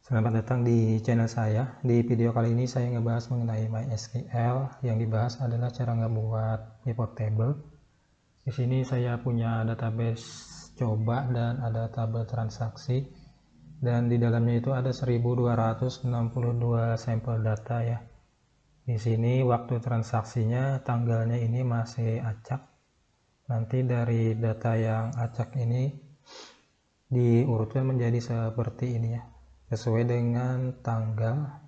Selamat datang di channel saya. Di video kali ini saya ngebahas mengenai MySQL. Yang dibahas adalah cara ngebuat pivot table. Di sini saya punya database coba dan ada tabel transaksi. Dan di dalamnya itu ada 1262 sampel data ya. Di sini waktu transaksinya tanggalnya ini masih acak. Nanti dari data yang acak ini diurutkan menjadi seperti ini ya, sesuai dengan tanggal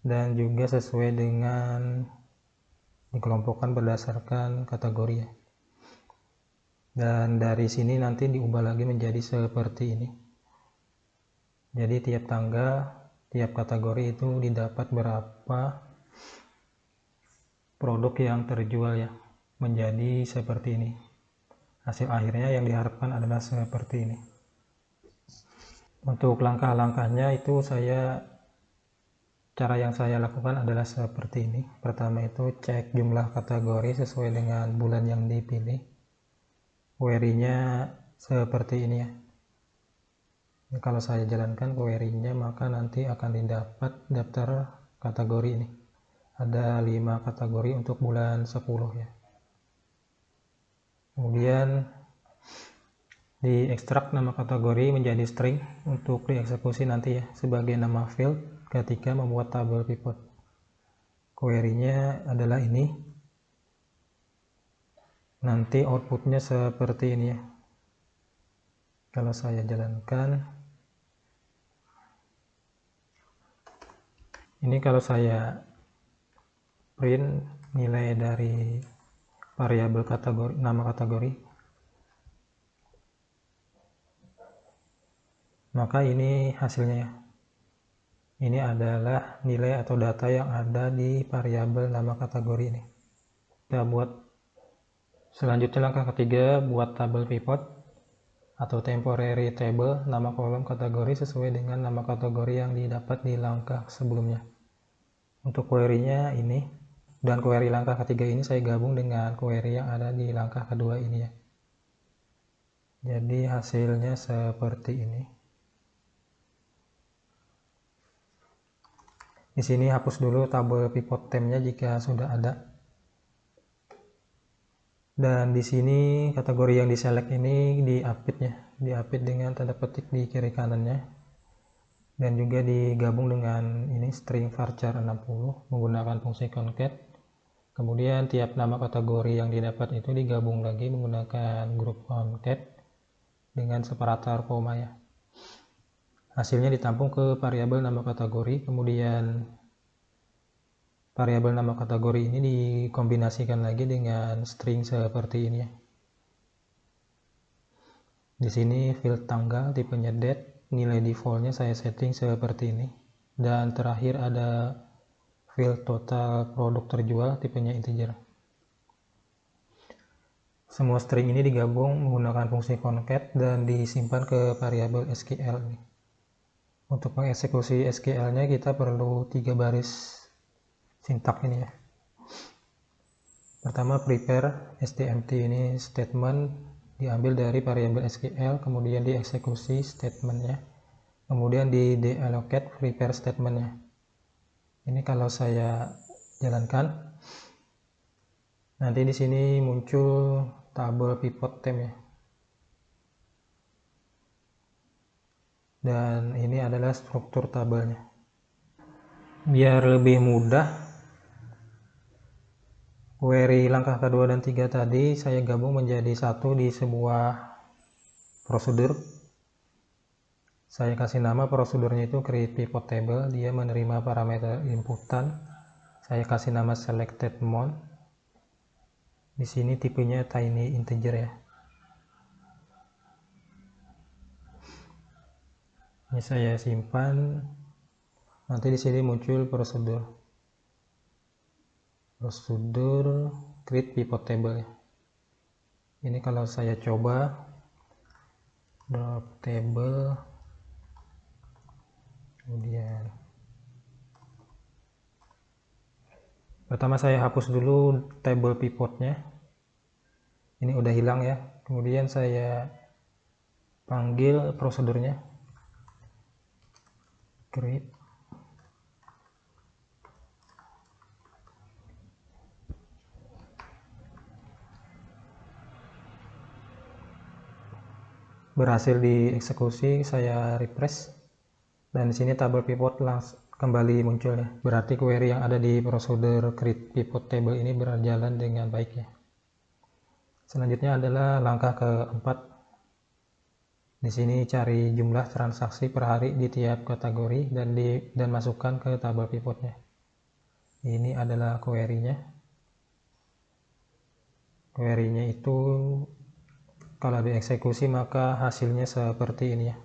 dan juga sesuai dengan dikelompokkan berdasarkan kategori ya. Dan dari sini nanti diubah lagi menjadi seperti ini. Jadi tiap tanggal, tiap kategori itu didapat berapa produk yang terjual ya, menjadi seperti ini. Hasil akhirnya yang diharapkan adalah seperti ini. Untuk langkah-langkahnya itu cara yang saya lakukan adalah seperti ini. Pertama itu cek jumlah kategori sesuai dengan bulan yang dipilih. Query-nya seperti ini ya. Kalau saya jalankan query-nya, maka nanti akan didapat daftar kategori ini. Ada 5 kategori untuk bulan 10 ya. Kemudian diekstrak nama kategori menjadi string untuk dieksekusi nanti ya sebagai nama field ketika membuat tabel pivot. Query-nya adalah ini. Nanti outputnya seperti ini ya. Kalau saya jalankan, ini kalau saya print nilai dari variabel kategori, nama kategori, maka ini hasilnya ya. Ini adalah nilai atau data yang ada di variabel nama kategori ini. Kita buat selanjutnya langkah ketiga, buat tabel pivot atau temporary table nama kolom kategori sesuai dengan nama kategori yang didapat di langkah sebelumnya. Untuk query-nya ini, dan query langkah ketiga ini saya gabung dengan query yang ada di langkah kedua ini ya. Jadi hasilnya seperti ini. Di sini hapus dulu tabel pivot temnya jika sudah ada. Dan di sini kategori yang diselect ini di-update ya, di-update dengan tanda petik di kiri kanannya. Dan juga digabung dengan ini string varchar 60 menggunakan fungsi concat. Kemudian tiap nama kategori yang didapat itu digabung lagi menggunakan grup concat dengan separator koma ya. Hasilnya ditampung ke variabel nama kategori, kemudian variabel nama kategori ini dikombinasikan lagi dengan string seperti ini ya. Di sini field tanggal tipenya date, nilai defaultnya saya setting seperti ini. Dan terakhir ada field total produk terjual tipenya integer. Semua string ini digabung menggunakan fungsi concat dan disimpan ke variabel SQL ini. Untuk mengeksekusi SQL-nya kita perlu 3 baris sintak ini ya. Pertama, prepare stmt ini statement diambil dari variabel SQL, kemudian dieksekusi statementnya, kemudian di deallocate prepare statementnya. Ini kalau saya jalankan, nanti di sini muncul tabel pivot table ya. Dan ini adalah struktur tabelnya. Biar lebih mudah, query langkah kedua dan 3 tadi saya gabung menjadi satu di sebuah prosedur. Saya kasih nama prosedurnya itu create pivot table, dia menerima parameter inputan. Saya kasih nama selected mount. Di sini tipenya tiny integer ya. Ini saya simpan. Nanti di sini muncul prosedur create pivot table ya. Ini kalau saya coba drop table, kemudian pertama saya hapus dulu table pivotnya. Ini udah hilang ya. Kemudian saya panggil prosedurnya. script. Berhasil dieksekusi, saya refresh, dan di sini tabel pivot langsung kembali muncul ya. Berarti query yang ada di prosedur create pivot table ini berjalan dengan baik ya. Selanjutnya adalah langkah keempat. Di sini cari jumlah transaksi per hari di tiap kategori dan masukkan ke tabel pivotnya. Ini adalah query-nya. Query-nya itu kalau dieksekusi maka hasilnya seperti ini ya.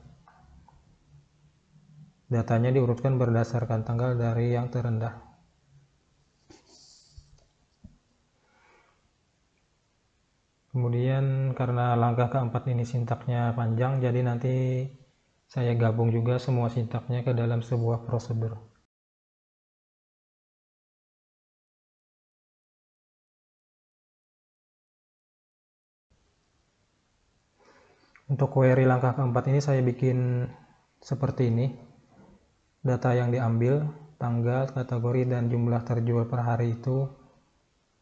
Datanya diurutkan berdasarkan tanggal dari yang terendah. Kemudian karena langkah keempat ini sintaknya panjang, jadi nanti saya gabung juga semua sintaknya ke dalam sebuah prosedur. Untuk query langkah keempat ini saya bikin seperti ini. Data yang diambil, tanggal, kategori, dan jumlah terjual per hari itu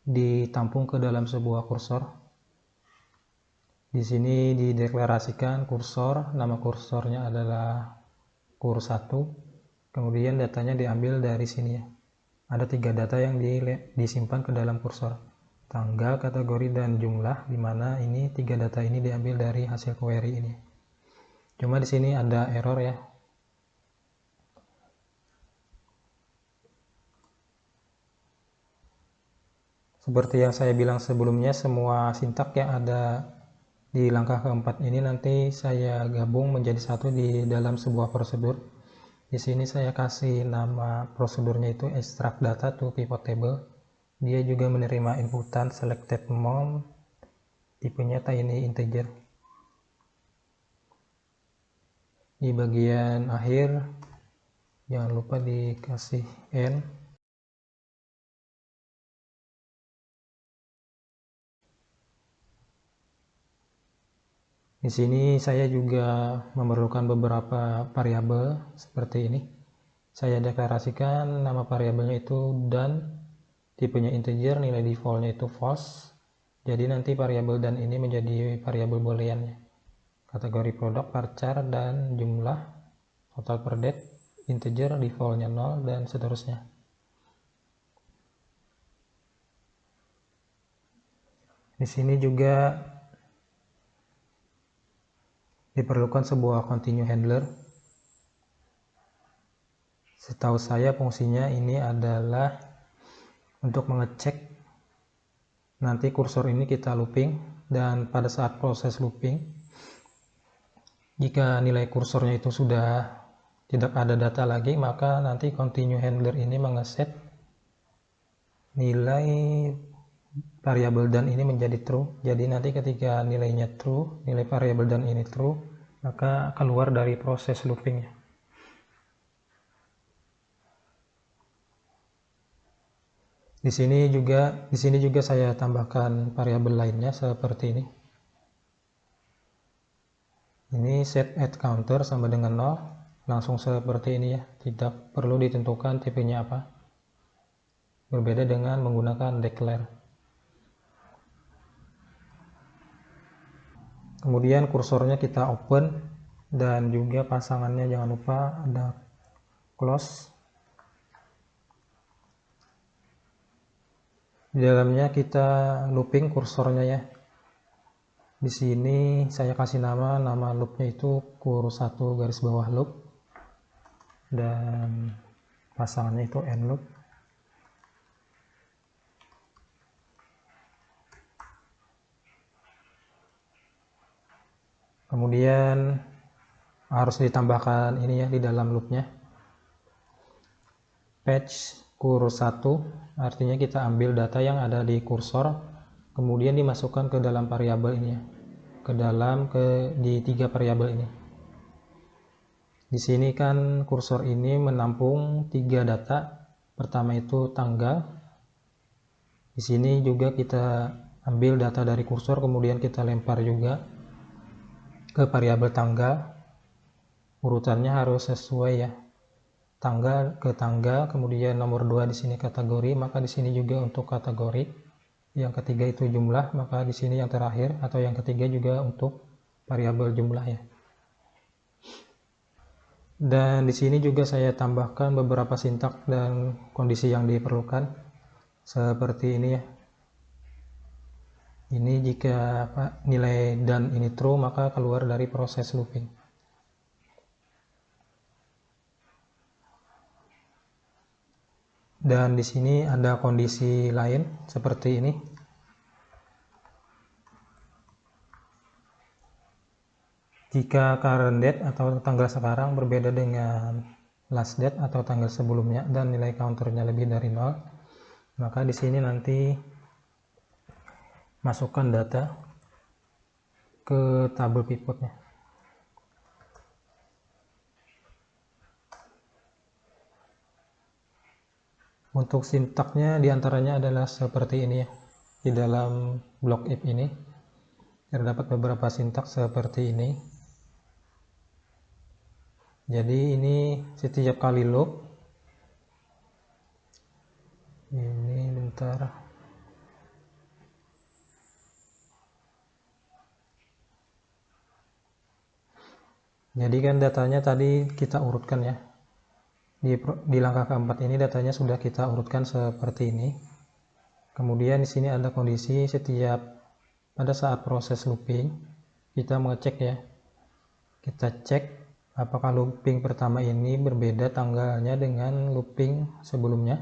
ditampung ke dalam sebuah kursor. Di sini dideklarasikan kursor, nama kursornya adalah kur1. Kemudian datanya diambil dari sini ya. Ada 3 data yang disimpan ke dalam kursor. Tanggal, kategori, dan jumlah, di mana ini 3 data ini diambil dari hasil query ini. Cuma di sini ada error ya. Seperti yang saya bilang sebelumnya, semua sintak yang ada di langkah keempat ini nanti saya gabung menjadi satu di dalam sebuah prosedur. Di sini saya kasih nama prosedurnya itu extract data to pivot table. Dia juga menerima inputan selected amount, tipenya tiny integer. Di bagian akhir jangan lupa dikasih n. Di sini saya juga memerlukan beberapa variabel seperti ini. Saya deklarasikan nama variabelnya itu dan tipenya integer, nilai defaultnya itu false. Jadi nanti variabel dan ini menjadi variabel boolean. Kategori produk, varchar, dan jumlah, total per date, integer, defaultnya 0, dan seterusnya. Di sini juga diperlukan sebuah continue handler. Setahu saya fungsinya ini adalah untuk mengecek nanti kursor ini kita looping, dan pada saat proses looping jika nilai kursornya itu sudah tidak ada data lagi, maka nanti continue handler ini mengeset nilai variabel dan ini menjadi true. Jadi nanti ketika nilainya true, nilai variabel dan ini true, maka keluar dari proses loopingnya. Di sini juga saya tambahkan variabel lainnya seperti ini. Ini set add counter sama dengan 0, langsung seperti ini ya, tidak perlu ditentukan tipenya apa. Berbeda dengan menggunakan declare. Kemudian kursornya kita open dan juga pasangannya jangan lupa ada close. Di dalamnya kita looping kursornya ya. Di sini saya kasih nama loopnya itu kur1 garis bawah loop dan pasangannya itu end loop. Kemudian harus ditambahkan ini ya di dalam loopnya, patch kur1, artinya kita ambil data yang ada di kursor kemudian dimasukkan ke dalam variabel ini ya, di 3 variabel ini. Di sini kan kursor ini menampung 3 data. Pertama itu tanggal. Di sini juga kita ambil data dari kursor kemudian kita lempar juga ke variabel tanggal. Urutannya harus sesuai ya. tanggal ke tanggal, kemudian nomor 2 di sini kategori, maka di sini juga untuk kategori. Yang ketiga itu jumlah, maka di sini yang terakhir atau yang ketiga juga untuk variabel jumlah ya. Dan di sini juga saya tambahkan beberapa sintaks dan kondisi yang diperlukan seperti ini ya. Ini jika nilai dan ini true, maka keluar dari proses looping. Dan di sini ada kondisi lain seperti ini. Jika current date atau tanggal sekarang berbeda dengan last date atau tanggal sebelumnya dan nilai counternya lebih dari 0, maka di sini nanti masukkan data ke tabel pivotnya. Untuk sintaksnya diantaranya adalah seperti ini ya. Di dalam blok if ini terdapat beberapa sintaks seperti ini. Jadi ini setiap kali loop, ini bentar, jadi kan datanya tadi kita urutkan ya. Di langkah keempat ini datanya sudah kita urutkan seperti ini. Kemudian di sini ada kondisi setiap pada saat proses looping kita mengecek ya. Kita cek apakah looping pertama ini berbeda tanggalnya dengan looping sebelumnya.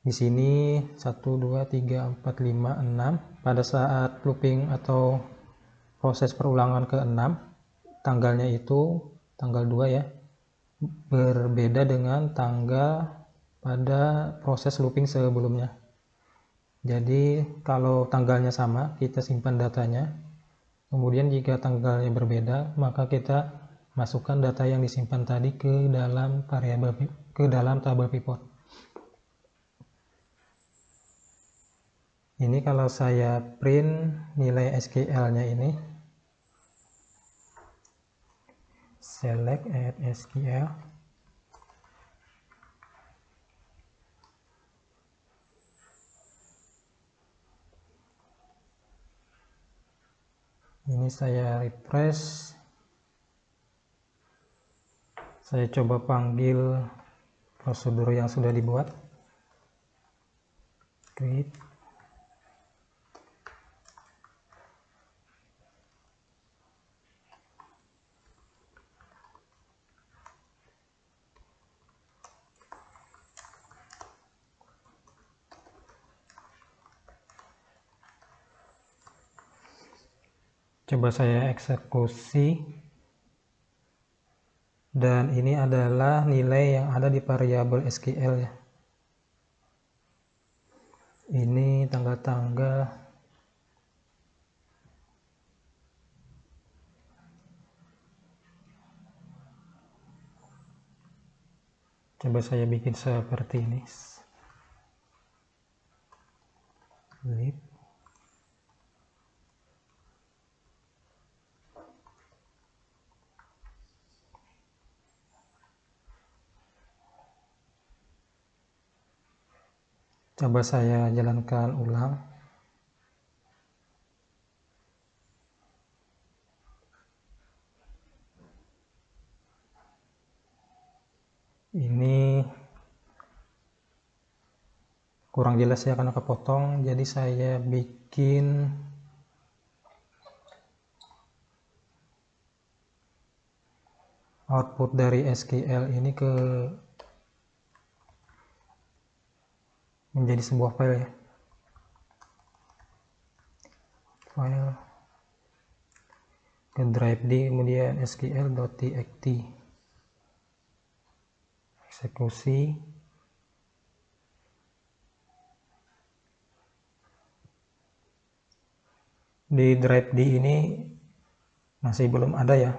Di sini 1 2 3 4 5 6 pada saat looping atau proses perulangan ke-6 tanggalnya itu tanggal 2 ya. Berbeda dengan tanggal pada proses looping sebelumnya. Jadi kalau tanggalnya sama, kita simpan datanya. Kemudian jika tanggalnya berbeda, maka kita masukkan data yang disimpan tadi ke dalam variabel, ke dalam tabel pivot. Ini kalau saya print nilai SQL-nya ini, select add SQL. Ini saya refresh. Saya coba panggil prosedur yang sudah dibuat. Create. Coba saya eksekusi, dan ini adalah nilai yang ada di variabel SQL ya. Ini tanggal-tanggal. Coba saya bikin seperti ini. Lip. Coba saya jalankan ulang. Ini kurang jelas ya karena kepotong, jadi saya bikin output dari SQL ini menjadi sebuah file ya. File ke drive D, kemudian sql.txt. Eksekusi. Di drive D ini masih belum ada ya.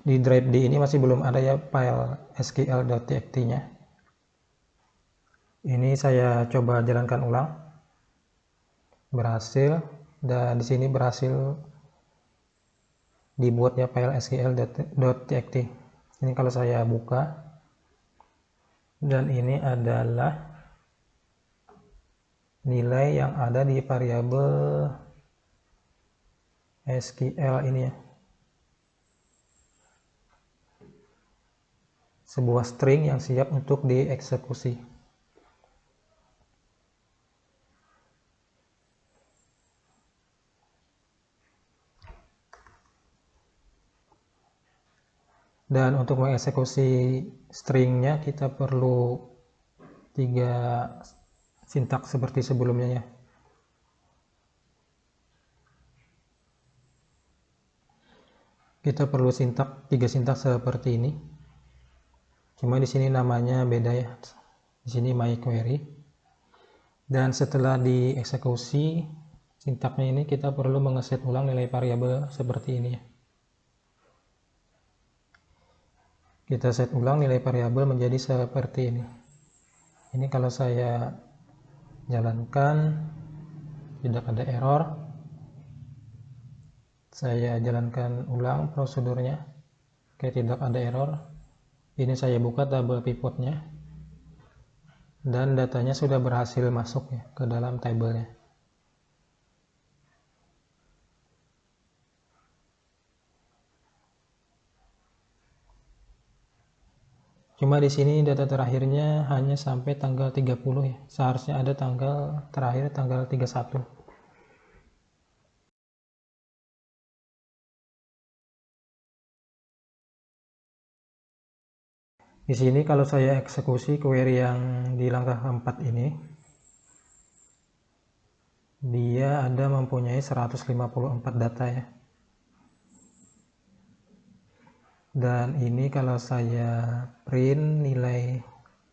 Di drive D ini masih belum ada ya file sql.txt-nya. Ini saya coba jalankan ulang. Berhasil, dan di sini berhasil dibuatnya file sql.txt. Ini kalau saya buka, dan ini adalah nilai yang ada di variabel SQL ini ya. Sebuah string yang siap untuk dieksekusi. Dan untuk mengeksekusi stringnya kita perlu 3 sintaks seperti sebelumnya ya. Kita perlu 3 sintaks seperti ini. Cuma di sini namanya beda ya. Di sini my query. Dan setelah dieksekusi sintaknya ini, kita perlu mengeset ulang nilai variabel seperti ini ya. Kita set ulang nilai variabel menjadi seperti ini. Ini kalau saya jalankan tidak ada error. Saya jalankan ulang prosedurnya. Oke, tidak ada error. Ini saya buka tabel pivotnya. Dan datanya sudah berhasil masuk ya ke dalam tabelnya. Cuma di sini data terakhirnya hanya sampai tanggal 30 ya. Seharusnya ada tanggal terakhir tanggal 31. Di sini kalau saya eksekusi query yang di langkah keempat ini, dia ada mempunyai 154 data ya. Dan ini kalau saya print nilai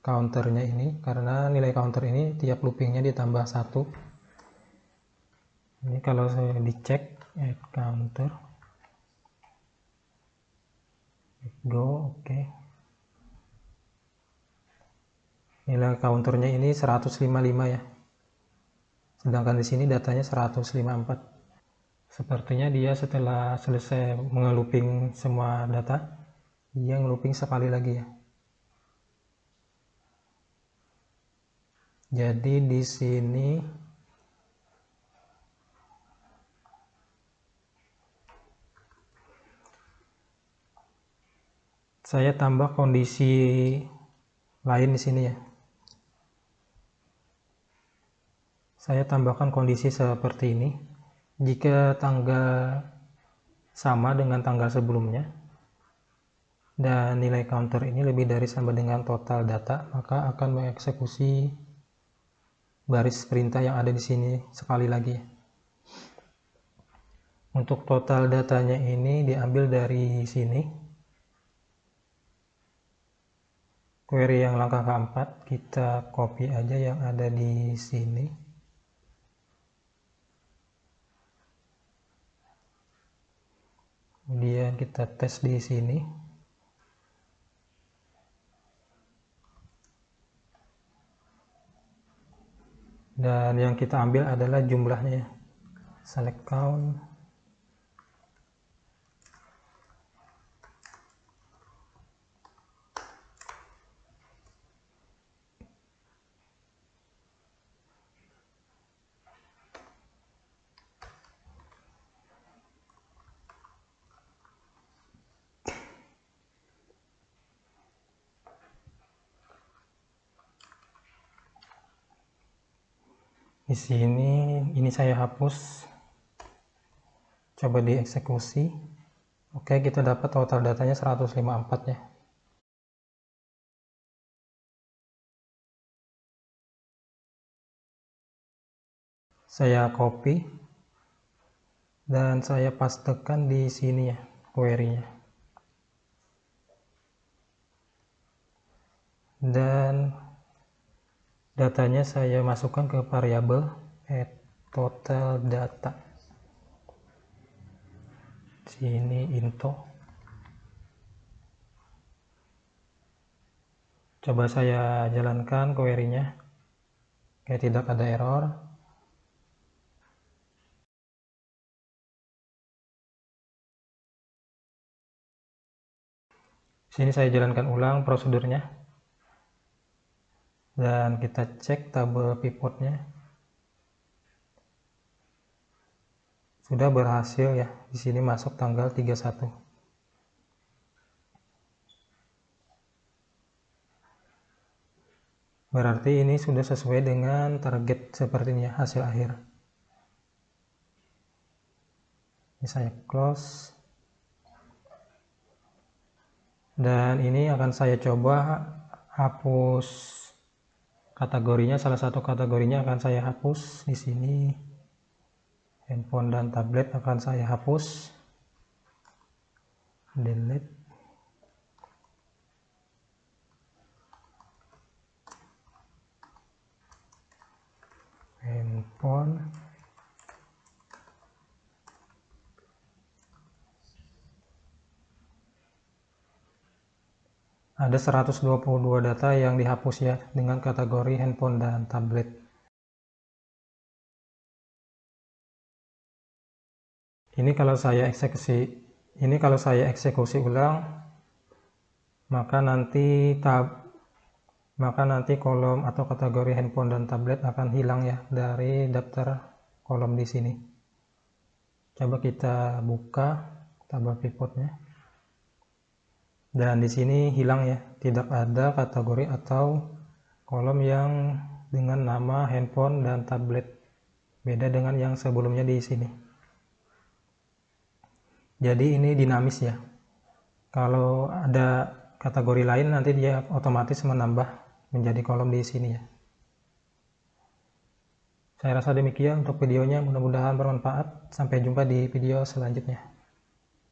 counternya ini, karena nilai counter ini tiap loopingnya ditambah 1. Ini kalau saya dicek add counter, go, oke. Nilai counternya ini 155 ya. Sedangkan di sini datanya 154. Sepertinya dia setelah selesai mengelooping semua data, dia ngelooping sekali lagi ya. Jadi di sini saya tambah kondisi lain di sini ya. Saya tambahkan kondisi seperti ini. Jika tanggal sama dengan tanggal sebelumnya dan nilai counter ini lebih dari sama dengan total data, maka akan mengeksekusi baris perintah yang ada di sini sekali lagi. Untuk total datanya ini diambil dari sini. Query yang langkah keempat, kita copy aja yang ada di sini. Kemudian kita tes di sini. Dan yang kita ambil adalah jumlahnya. Select count. Di sini ini saya hapus. Coba dieksekusi. Oke, kita dapat total datanya 154 ya. Saya copy dan saya pastekan di sini ya query-nya. Dan datanya saya masukkan ke variabel add total data. Sini into. Coba saya jalankan query-nya. Oke, tidak ada error. Sini saya jalankan ulang prosedurnya. Dan kita cek tabel pivotnya. Sudah berhasil ya. Di sini masuk tanggal 31. Berarti ini sudah sesuai dengan target sepertinya hasil akhir. Ini saya close. Dan ini akan saya coba hapus kategorinya. Salah satu kategorinya akan saya hapus di sini. Handphone dan tablet akan saya hapus. Delete. Handphone. Ada 122 data yang dihapus ya dengan kategori handphone dan tablet. Ini kalau saya eksekusi ulang, maka nanti kolom atau kategori handphone dan tablet akan hilang ya dari daftar kolom di sini. Coba kita buka tabel pivotnya. Dan di sini hilang ya, tidak ada kategori atau kolom yang dengan nama handphone dan tablet. Beda dengan yang sebelumnya di sini. Jadi ini dinamis ya. Kalau ada kategori lain nanti dia otomatis menambah menjadi kolom di sini ya. Saya rasa demikian untuk videonya, mudah-mudahan bermanfaat. Sampai jumpa di video selanjutnya.